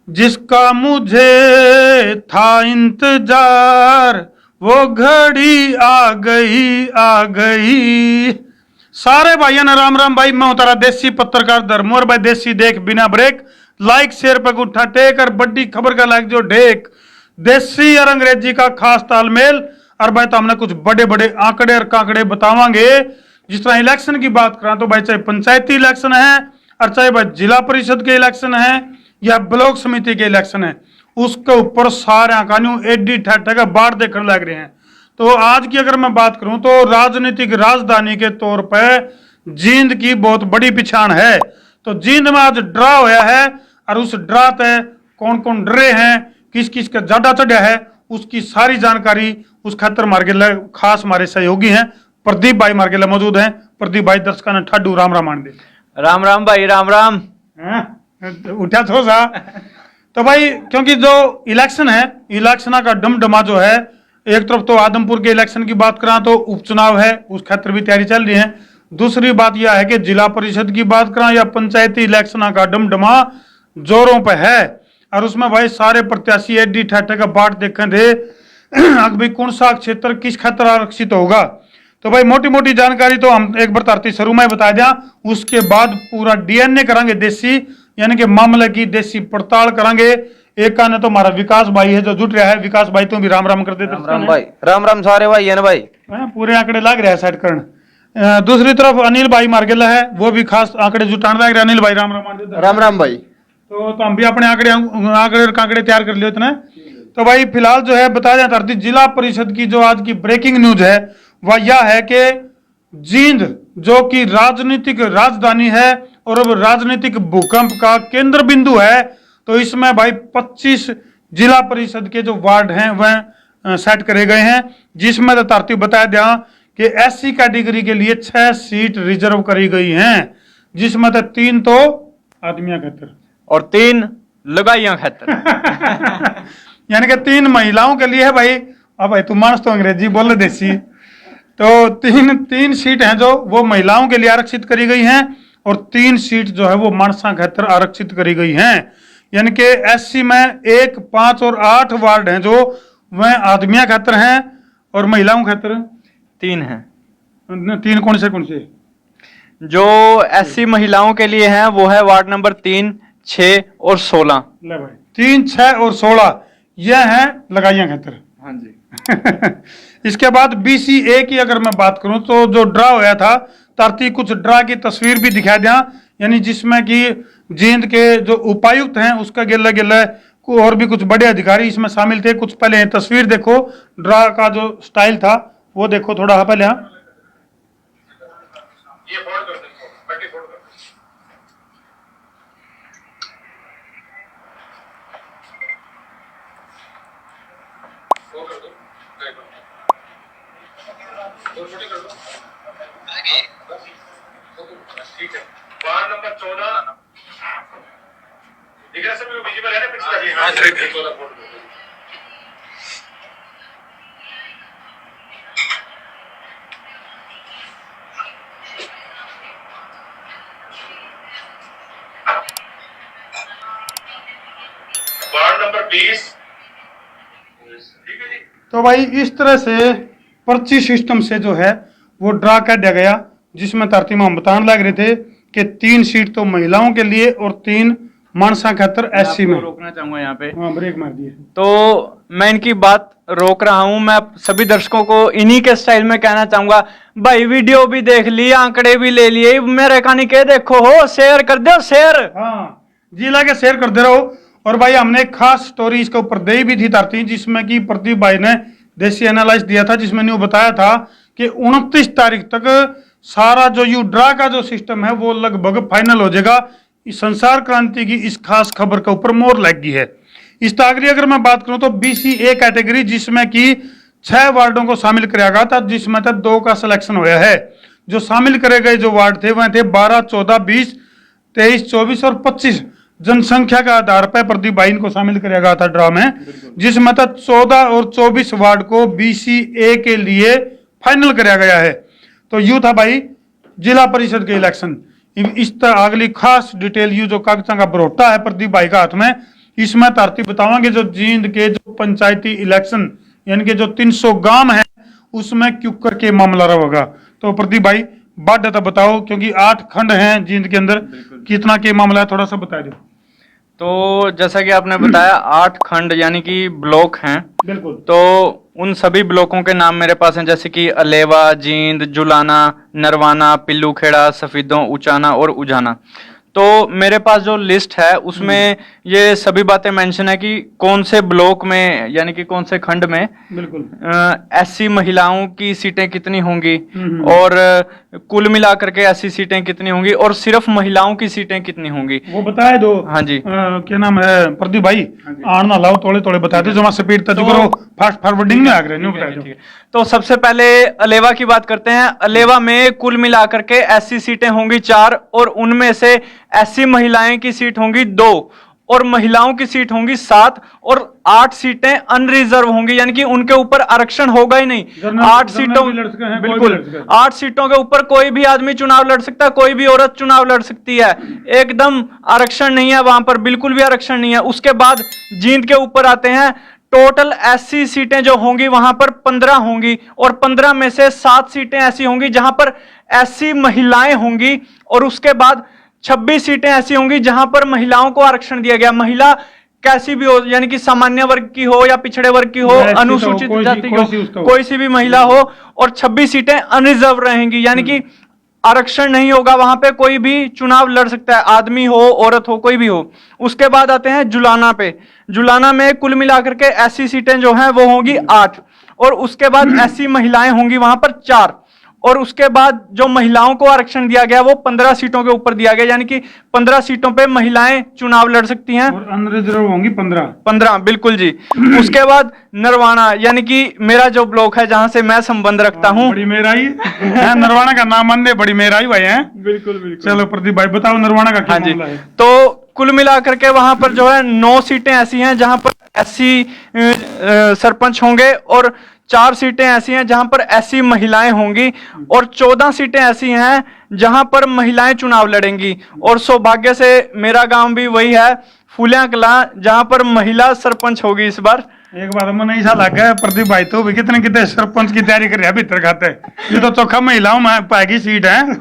जिसका मुझे था इंतजार वो घड़ी आ गई। सारे भाइयों ने राम राम भाई। मैं हूं तारा देसी पत्रकार धर्मोर भाई। देसी देख बिना ब्रेक, लाइक शेयर पर उठा टेक और बड़ी खबर का लाइक जो ढेक। देसी और अंग्रेजी का खास तालमेल। और भाई तो हमने कुछ बड़े बड़े आंकड़े और कांकड़े बतावांगे। जिस तरह इलेक्शन की बात करा तो भाई चाहे पंचायती इलेक्शन है और चाहे भाई जिला परिषद के इलेक्शन है या ब्लॉक समिति के इलेक्शन है, उसके ऊपर सारे आंकड़ों एडी ठाठा का बाढ़ देखने लग रहे हैं। तो आज की अगर मैं बात करूं तो राजनीतिक राजधानी के तौर पर जींद की बहुत बड़ी पहचान है। तो जींद में आज ड्रा होया है और उस ड्रा पे कौन कौन डरे हैं, किस किस का ज्यादा चढ़ा है, उसकी सारी जानकारी उस खातर मार्गेला खास हमारे सहयोगी हैं प्रदीप भाई मार्गेला मौजूद हैं। प्रदीप भाई दर्शकों ने ठाडू राम राम मान दे। राम राम भाई राम राम। उठा थो सा। तो भाई क्योंकि जो इलेक्शन है, इलेक्शन का डमडमा जो है, एक तरफ तो आदमपुर के इलेक्शन की बात करा तो उपचुनाव है, उस खातर भी तैयारी चल रही है। दूसरी बात यह है कि जिला परिषद की बात करा या पंचायती इलेक्शन का डमडमा जोरों पे है और उसमें भाई सारे प्रत्याशी एडी ठाठे का बाट देखें थे अब भी कौन सा क्षेत्र किस खातर आरक्षित होगा। तो भाई मोटी मोटी जानकारी तो हम एक बार तारती शुरू में बता दिया, उसके बाद पूरा डीएनए करेंगे देसी, यानी कि मामले की देसी पड़ताल करेंगे। एक का ने तो हमारा विकास भाई है जो जुट रहा है। विकास भाई तुम भी राम राम कर देते। राम राम भाई राम राम सारे भाई है ना भाई। पूरे आंकड़े लाग रहे हैं सेट करने। दूसरी तरफ अनिल भाई मार्गेला है, वो भी खास आंकड़े जुटाने लग रहे हैं। अनिल भाई राम राम। राम राम भाई। तो हम भी अपने आंकड़े और कांकड़े तैयार कर लिए इतने। तो भाई फिलहाल जो है बताया जाता है जिला परिषद की जो आज की ब्रेकिंग न्यूज है वह यह है कि जींद जो कि राजनीतिक राजधानी है और अब राजनीतिक भूकंप का केंद्र बिंदु है, तो इसमें भाई 25 जिला परिषद के जो वार्ड हैं वह सेट करे गए हैं, जिसमें तरतीब बताया गया कि एससी कैटेगरी के लिए 6 सीट रिजर्व करी गई हैं, जिसमें 3 तो आदमियों खातर और 3 लगाइया खातर यानी कि 3 महिलाओं के लिए है भाई। अब भाई तू मानस तो अंग्रेजी बोल देसी। तो तीन सीट हैं जो वो महिलाओं के लिए आरक्षित करी गई हैं और 3 सीट जो है वो मानसा खातर आरक्षित करी गई हैं। यानी कि एससी में 1, 5 और 8 वार्ड हैं जो वह आदमियों खातर हैं और महिलाओं खातर 3 हैं। 3 कौन से जो एससी महिलाओं के लिए हैं वो है वार्ड नंबर 3, 6 और 16। ले भाई 3, 6 और 16 यह हैं लगाइया खातर। हाँ जी। इसके बाद BCA की अगर मैं बात करूं तो जो ड्रा होया था तारती कुछ ड्रा की तस्वीर भी दिखा दिया, यानी जिसमें कि जींद के जो उपायुक्त हैं उसका गिल्ला गिल्ला और भी कुछ बड़े अधिकारी इसमें शामिल थे। कुछ पहले तस्वीर देखो, ड्रा का जो स्टाइल था वो देखो थोड़ा पहले। ठीक है, वार्ड नंबर 14 दिख रहा है सभी विजिबल है ना पिक्चर? हाँ सर 14 फोटो। वार्ड नंबर 20 ठीक है जी। तो भाई इस तरह से पर्ची सिस्टम से जो है वो ड्रा कर दिया गया, जिसमें तरतीब हम बताने लग रहे थे कि 3 सीट तो महिलाओं के लिए और 3 मानसा खातर एससी में। रोकना चाहूंगा यहाँ पे। हाँ ब्रेक मार दिए। तो मैं इनकी बात रोक रहा हूं। मैं सभी दर्शकों को इन्हीं के स्टाइल में कहना चाहूंगा, भाई वीडियो भी देख ली, आंकड़े भी ले लिए, मेरे कहानी के देखो हो, शेयर कर दो शेयर। हाँ जिला के शेयर कर दे रहो। और भाई हमने एक खास स्टोरी इसके ऊपर दे भी थी तारती, जिसमें कि प्रदीप भाई ने देसी एनालाइज दिया था, जिसमें न्यू बताया था कि 29 तारीख तक सारा जो यू ड्रा का जो सिस्टम है वो लगभग फाइनल हो जाएगा। इस संसार क्रांति की इस खास खबर के ऊपर मोहर लग गई है। इस तागरी अगर मैं बात करूं तो BCA कैटेगरी जिसमें कि 6 वार्डों को शामिल किया गया था, जिसमें 2 का सिलेक्शन हुआ है। जो शामिल करे गए जो वार्ड थे वह थे 12, 14, 20, 23, 24 और 25। जनसंख्या के आधार पर प्रदीप भाई को शामिल किया गया था ड्रा में, जिसमें 14 और 24 वार्ड को BCA के लिए फाइनल किया गया है। तो यू था भाई जिला परिषद के इलेक्शन। इस तरह अगली खास डिटेल यू जो कागजा का बरोटा है प्रदीप भाई का हाथ में, इसमें तरतीब बतावांगे जो जींद के जो पंचायती इलेक्शन यानी कि जो 300 गांव है उसमें क्यों करके मामला रहेगा। तो प्रदीप भाई बात तो बताओ, क्योंकि 8 खंड हैं जींद के अंदर, कितना के मामला है थोड़ा सा बता दो। तो जैसा कि आपने बताया 8 खंड यानी कि ब्लॉक हैं। बिल्कुल। तो उन सभी ब्लॉकों के नाम मेरे पास हैं, जैसे कि अलेवा, जींद, जुलाना, नरवाना, पिल्लू खेड़ा, सफीदों, उचाना और उजाना। तो मेरे पास जो लिस्ट है उसमें ये सभी बातें मेंशन है कि कौन से ब्लॉक में यानी कि कौन से खंड में बिल्कुल एससी महिलाओं की सीटें कितनी होंगी और कुल मिलाकर के एससी सीटें कितनी होंगी और सिर्फ महिलाओं की सीटें कितनी होंगी वो बताए दो। हाँ जी। क्या नाम है प्रदीप भाई, आन ना लाओ, थोड़े थोड़े बता दो, जमा स्पीड तक करो, फास्ट फॉरवर्डिंग में आ गए नहीं बताए दो। तो सबसे पहले अलेवा की बात करते हैं। अलेवा में कुल मिलाकर के एससी सीटें होंगी 4 और उनमें से एससी महिलाएं की सीट होंगी 2 और महिलाओं की सीट होंगी 7 और 8 सीटें अनरिजर्व होंगी, यानी कि उनके ऊपर आरक्षण होगा ही नहीं। 8 सीटों, बिल्कुल 8 सीटों के ऊपर कोई भी आदमी चुनाव लड़ सकता है, कोई भी औरत चुनाव लड़ सकती है, एकदम आरक्षण नहीं है वहां पर, बिल्कुल भी आरक्षण नहीं है। उसके बाद जींद के ऊपर आते हैं। टोटल एससी सीटें जो होंगी वहां पर 15 होंगी और 15 में से 7 सीटें ऐसी होंगी जहां पर एससी महिलाएं होंगी और उसके बाद 26 सीटें ऐसी होंगी जहां पर महिलाओं को आरक्षण दिया गया। महिला कैसी भी हो, यानी कि सामान्य वर्ग की हो या पिछड़े वर्ग की हो, अनुसूचित जाति की हो, कोई सी भी महिला हो, और 26 सीटें अनरिजर्व रहेंगी, यानी कि आरक्षण नहीं होगा वहां पे, कोई भी चुनाव लड़ सकता है, आदमी हो औरत हो कोई भी हो। उसके बाद आते हैं जुलाना पे। जुलाना में कुल मिलाकर के एससी सीटें जो हैं वो होंगी 8 और उसके बाद एससी महिलाएं होंगी वहां पर 4 और उसके बाद जो महिलाओं को आरक्षण दिया गया वो 15 सीटों के ऊपर दिया गया, यानी कि 15 सीटों पे महिलाएं चुनाव लड़ सकती हैं और अनरिजर्व होंगी 15 बिल्कुल जी। उसके बाद नरवाना, यानी कि मेरा जो ब्लॉक है जहां से मैं संबंध रखता हूं, बड़ी मेराई नरवाना का नाम अन्य बड़ी मेराई भाई है। बिल्कुल बिल्कुल। चलो प्रदीप भाई बताओ नरवाना का क्या मामला है। तो कुल मिलाकर के वहां पर जो है 9 सीटें ऐसी हैं जहां पर एससी सरपंच होंगे और 4 सीटें ऐसी हैं जहां पर ऐसी महिलाएं होंगी और 14 सीटें ऐसी हैं जहां पर महिलाएं चुनाव लड़ेंगी। और सौभाग्य से मेरा गांव भी वही है, फूलिया कला, जहां पर महिला सरपंच होगी इस बार। एक बार मैंने ऐसा लगा प्रदीप भाई तो भी कितने कितने सरपंच की तैयारी कर रहे हैं भीतर खाते, ये तो चौखा महिलाओं में पाएगी सीट है।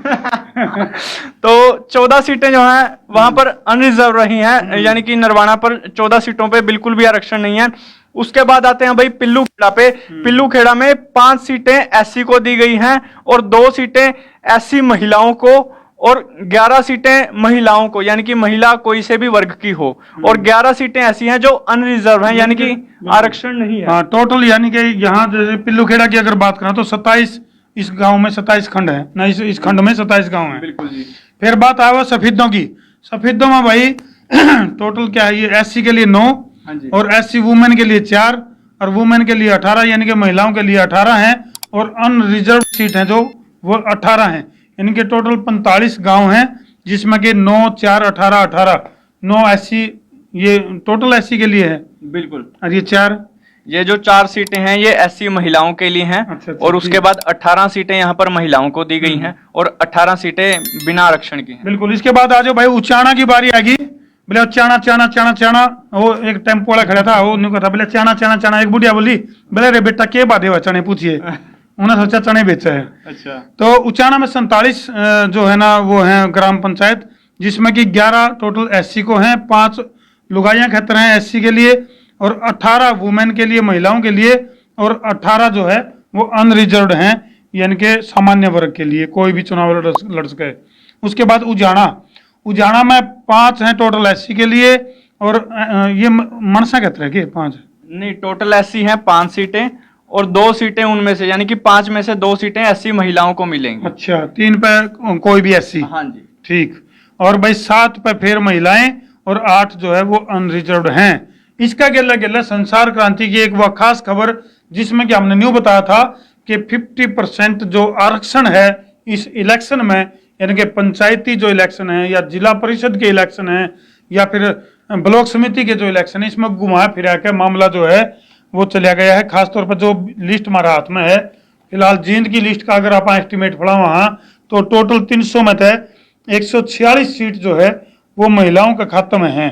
तो 14 सीटें जो हैं वहां पर अनरिजर्व रही हैं, यानी कि नरवाना पर 14 सीटों पे बिल्कुल भी आरक्षण नहीं है। उसके बाद आते हैं भाई पिल्लू खेड़ा पे। पिल्लू खेड़ा में 5 सीटें एससी को दी गई हैं और 2 सीटें एससी महिलाओं को और 11 सीटें महिलाओं को, यानी कि महिला कोई से भी वर्ग की हो, और 11 सीटें ऐसी हैं जो अनरिजर्व हैं, यानी कि आरक्षण नहीं है। हाँ टोटल, यानी कि यहाँ जैसे पिल्लू खेड़ा की अगर बात करें तो 27 इस गांव में 27 खंड है ना, इस खंड में 27 गांव है। बिल्कुल जी। फिर बात आया सफेदों की। सफेदों में भाई टोटल क्या है, ये एससी के लिए 9 और एससी वुमेन के लिए 4 और वुमेन के लिए 18, यानी कि महिलाओं के लिए 18 हैं और अनरिजर्व सीट हैं जो वो 18 हैं, यानी कि टोटल 45 गांव हैं जिसमें कि 9 4 18 18 9 एससी, ये टोटल एससी के लिए है। बिल्कुल। और ये 4, ये जो 4 सीटें हैं ये एससी महिलाओं के लिए हैं। अच्छा, और उसके बाद 18 सीटें यहाँ पर महिलाओं को दी गई हैं और 18 सीटें बिना आरक्षण की हैं। बिल्कुल। इसके बाद आ जाओ भाई उचाना की बारी आएगी। बोले चाना चाना चाना चाना, वो एक टेम्पो वाला खड़ा था, वो नहीं कहा बोले चाना चाना चाना, एक बुढ़िया बोली बोले रे बेटा के बात है चने पूछिए, उन्होंने सोचा चने बेचा है। अच्छा। तो उचाना में 47 जो है ना वो है ग्राम पंचायत, जिसमें कि 11 टोटल एससी को हैं, 5 लुगाइयां खतर हैं एससी के लिए और 18 वुमेन के लिए महिलाओं के लिए और 18 जो है वो अनरिजर्व्ड हैं, यानी कि सामान्य वर्ग के लिए कोई भी चुनाव लड़ सके। उसके बाद उजाना में 5 हैं टोटल एससी के लिए और ये मनसा कहते हैं कि 5 नहीं, टोटल एससी हैं 5 सीटें और 2 सीटें उनमें से, यानी कि 5 में से 2 सीटें एससी महिलाओं को मिलेंगी। अच्छा, 3 पे कोई भी एससी। हाँ जी ठीक। और भाई 7 पे फिर महिलाएं और 8 जो है वो अनरिजर्व्ड हैं। इसका गेला गेला संसार क्रांति की एक वह खास खबर जिसमें कि हमने न्यू बताया था कि 50% जो आरक्षण है इस इलेक्शन में, यानी कि पंचायती जो इलेक्शन है या जिला परिषद के इलेक्शन है या फिर ब्लॉक समिति के जो इलेक्शन है, इसमें घुमा फिरा के मामला जो है वो चला गया है। खासतौर पर जो लिस्ट हमारे हाथ में है फिलहाल जींद की लिस्ट का अगर आप एस्टिमेट पढ़ा वहां तो टोटल 300 में थे 146 सीट जो है वो महिलाओं के खाते में है।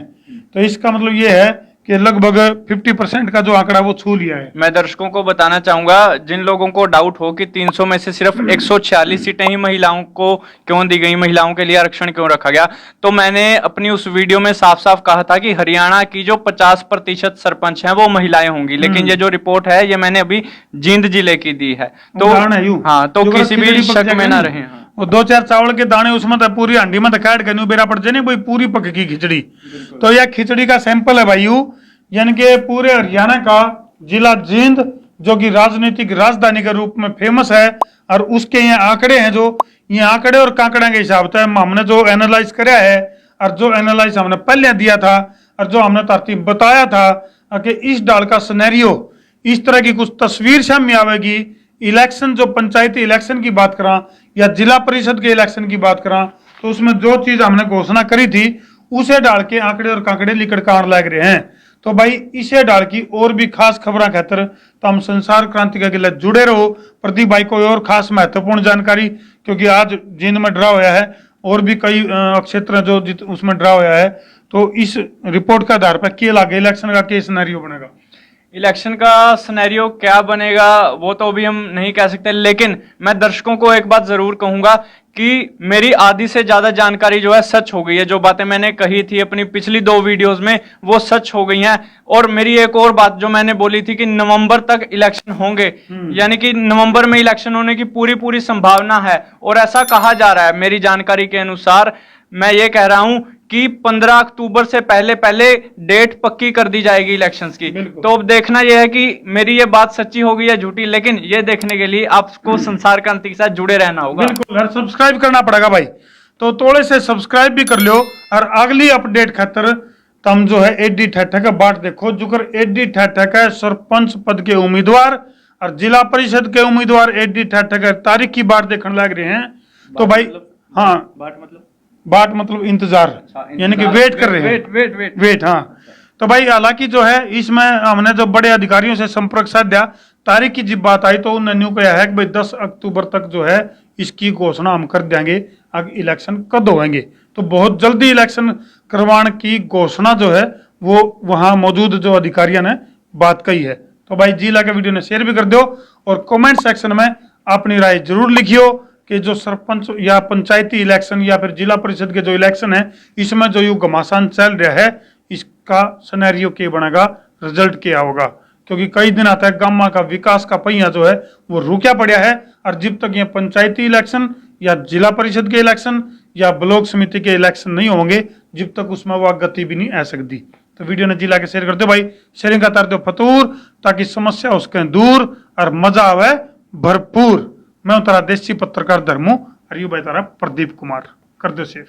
तो इसका मतलब ये है कि लगभग 50% का जो आंकड़ा वो छू लिया है। मैं दर्शकों को बताना चाहूंगा, जिन लोगों को डाउट हो कि 300 में से सिर्फ 146 सीटें ही महिलाओं को क्यों दी गई, महिलाओं के लिए आरक्षण क्यों रखा गया, तो मैंने अपनी उस वीडियो में साफ साफ कहा था कि हरियाणा की जो 50% सरपंच हैं वो महिलाएं होंगी, लेकिन ये जो रिपोर्ट है ये मैंने अभी जींद जिले की दी है। तो उदाहरण है यूं। हाँ, तो जो किसी भी खिचड़ी पक शक जाएगी में ना ना, रहे। हाँ। वो 2-4 चावल के दाने उसमें तो पूरी हांडी में काट के बेरा पड़ जाए भाई, पूरी पक की खिचड़ी। तो यह खिचड़ी का सैंपल है भाई यू, यानी कि पूरे हरियाणा का जिला जींद जो कि राजनीतिक राजधानी के रूप में फेमस है, और उसके ये आंकड़े हैं, जो ये आंकड़े और कांकड़े के हिसाब से हमने जो एनालाइज कराया है, और जो एनालाइज हमने पहले दिया था, और जो हमने तरतीब बताया था कि इस डाल का सिनेरियो इस तरह की कुछ तस्वीर सामने आवेगी। इलेक्शन जो पंचायती इलेक्शन की बात करा या जिला परिषद के इलेक्शन की बात करा, तो उसमें जो चीज हमने घोषणा करी थी उसे डाल के आंकड़े और कांकड़े लिकड़ कार लग रहे हैं। तो भाई इसे डाल की और भी खास खबर खातर तो हम संसार क्रांति के लिए जुड़े रहो। प्रदीप भाई कोई और खास महत्वपूर्ण जानकारी, क्योंकि आज जींद में ड्रा होया है और भी कई क्षेत्र जो उसमें ड्रा होया है, तो इस रिपोर्ट के आधार पर क्या लागे इलेक्शन का क्या सिनेरियो बनेगा? इलेक्शन का सिनेरियो क्या बनेगा वो तो अभी हम नहीं कह सकते, लेकिन मैं दर्शकों को एक बात जरूर कहूंगा कि मेरी आधी से ज्यादा जानकारी जो है सच हो गई है। जो बातें मैंने कही थी अपनी पिछली 2 वीडियोस में वो सच हो गई हैं। और मेरी एक और बात जो मैंने बोली थी कि नवंबर तक इलेक्शन होंगे, यानी कि नवंबर में इलेक्शन होने की पूरी संभावना है, और ऐसा कहा जा रहा है। मेरी जानकारी के अनुसार मैं ये कह रहा हूं कि 15 अक्टूबर से पहले डेट पक्की कर दी जाएगी इलेक्शंस की। तो अब देखना यह है कि मेरी ये बात सच्ची होगी या झूठी, लेकिन ये देखने के लिए आपको संसार क्रांति के साथ जुड़े रहना होगा। बिल्कुल, सब्सक्राइब करना पड़ेगा भाई, तो थोड़े से सब्सक्राइब भी कर लो। और अगली अपडेट खातर तुम जो है एडी ठट्ठा का बाट देखो, जुकर एडी ठट्ठा का सरपंच पद के उम्मीदवार और जिला परिषद के उम्मीदवार एडी ठट्ठा का तारीख की बाट देखने लग रहे हैं। तो भाई हाँ, बाट मतलब इंतजार, यानी कि वेट कर रहे हैं, वेट हाँ। तो भाई हालांकि जो है इसमें हमने जो बड़े अधिकारियों से संपर्क साधा, तारीख की जब बात आई तो उन्होंने न्यू कहा है कि भाई 10 अक्टूबर तक जो है इसकी घोषणा हम कर देंगे, अब इलेक्शन कब होंगे। तो बहुत जल्दी इलेक्शन करवाने की घोषणा जो है वो वहां मौजूद जो अधिकारियों ने बात कही है। तो भाई जी लगा वीडियो ने शेयर भी कर दो, और कमेंट सेक्शन में अपनी राय जरूर लिखियो कि जो सरपंच या पंचायती इलेक्शन या फिर जिला परिषद के जो इलेक्शन है इसमें जो यू घमासान चल रहा है, इसका सिनेरियो क्या बनेगा, रिजल्ट क्या होगा। क्योंकि कई दिन आता है गामा का विकास का पहिया जो है वो रुका पड़ा है, और जब तक ये पंचायती इलेक्शन या जिला परिषद के इलेक्शन या ब्लॉक समिति के इलेक्शन नहीं होंगे, जब तक उसमें वह गति भी नहीं आ सकती। तो वीडियो ने जिला के शेयर कर दो भाई, शेयरिंग का तार दो फतूर, ताकि समस्या उसके दूर और मजा आवे भरपूर। मैं हूं तारा देसी पत्रकार धर्मू, और यू भाई तारा प्रदीप कुमार, कर दो शेयर।